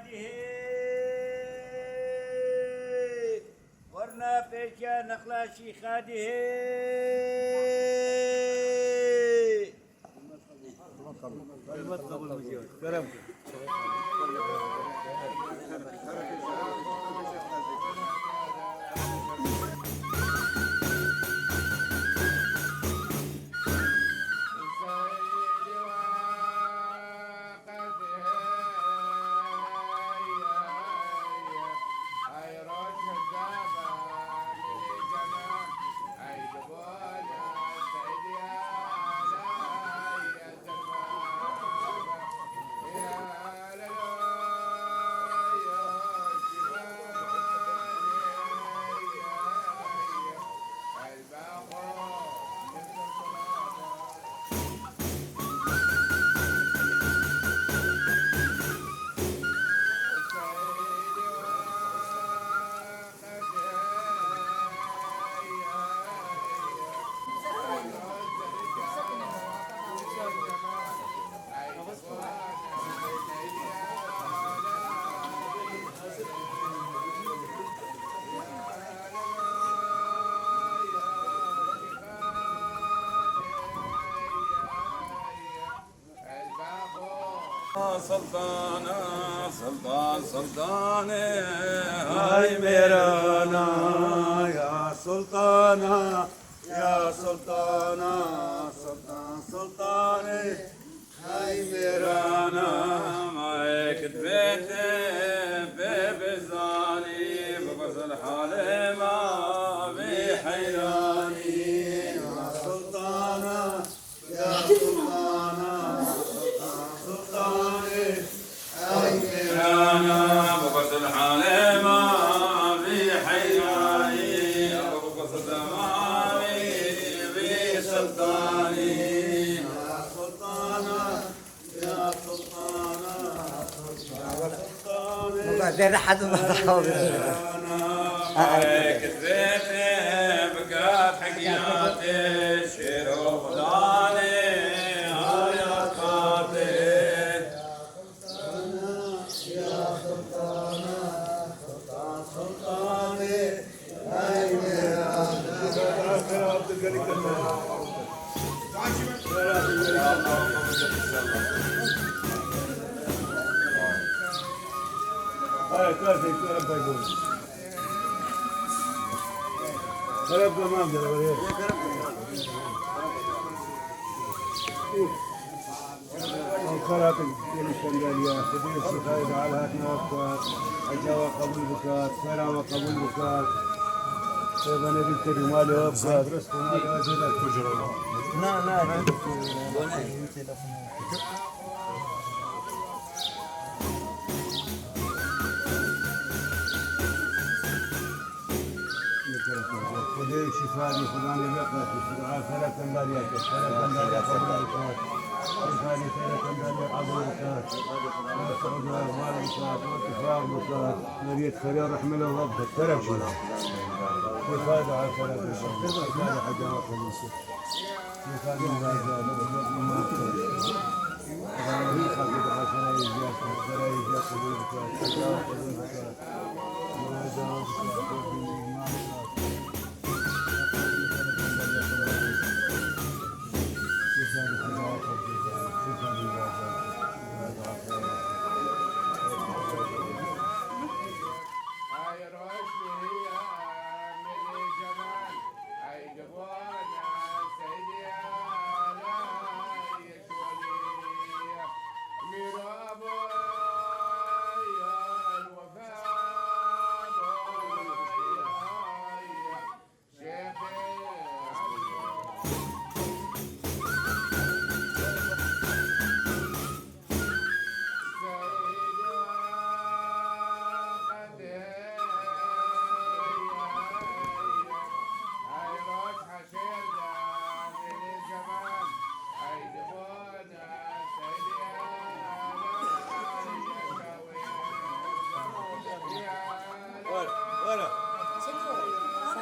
خاده ورنا بيشا نخلاشي خاده سلطانة سلطانة هاي ميرانا يا سلطانة يا سلطانة سلطانة هاي ميرانا معك بيتي ببزاني ببزل حالي ما بحيراني يا سلطانة يا سلطانة سلطانة هاي ميرانا ببزل حالي ما بحيراني ببزل ما بسلطاني يا سلطانة يا سلطانة وبعدين حد ما عليك ذيتي بقات حكياتي شيرو خداني آيات خاطي يا سلطانة سلطانة هاي ميرانا هاي كاسي كرب يقول كرب ما أقدر القرات الإسكندرية خذي السفايد على هاتنا وفات الجوا قبول بكات سلام وقبول بكات طيب أنا قلت لي مالي وفات رزق مالي وزيدك تجربة لا خذي شفاني خذاني بقات ثلاث أمباريات ثلاث أمباريات قبول بكات شفاني ثلاث أمباريات قبول بكات وسعود وأرمال بكات واتفاق بكات مريت خير رحمة الله الترف كيف هذا على ثلاث أشهر كيف هذا حاجة واحدة كيف هذا هي خافت على سراي جاك قبول بكات قبول بكات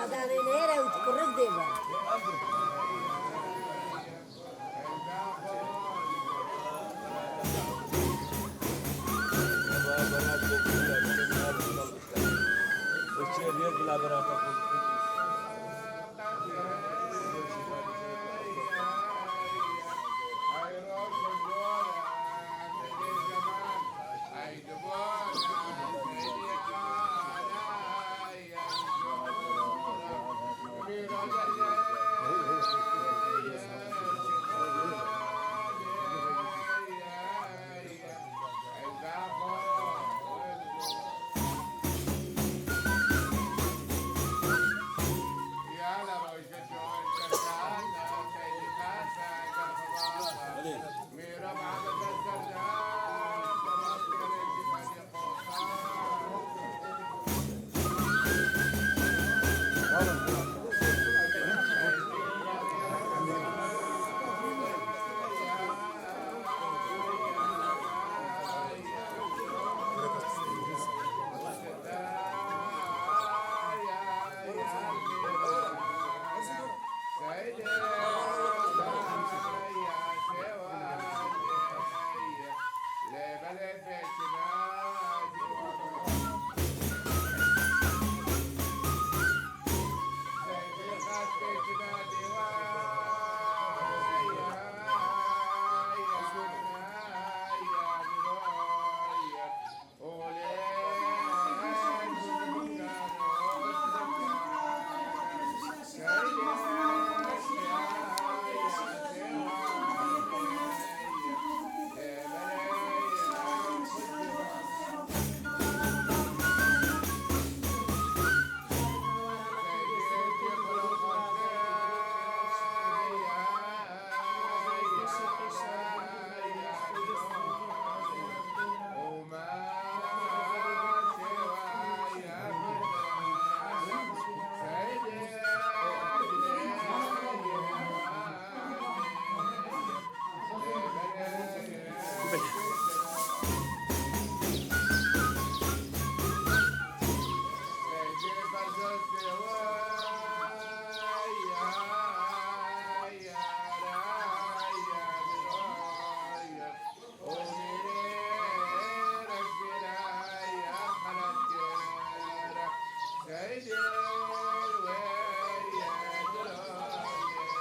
Sadanera وتكرر ديما بنات بلا براتك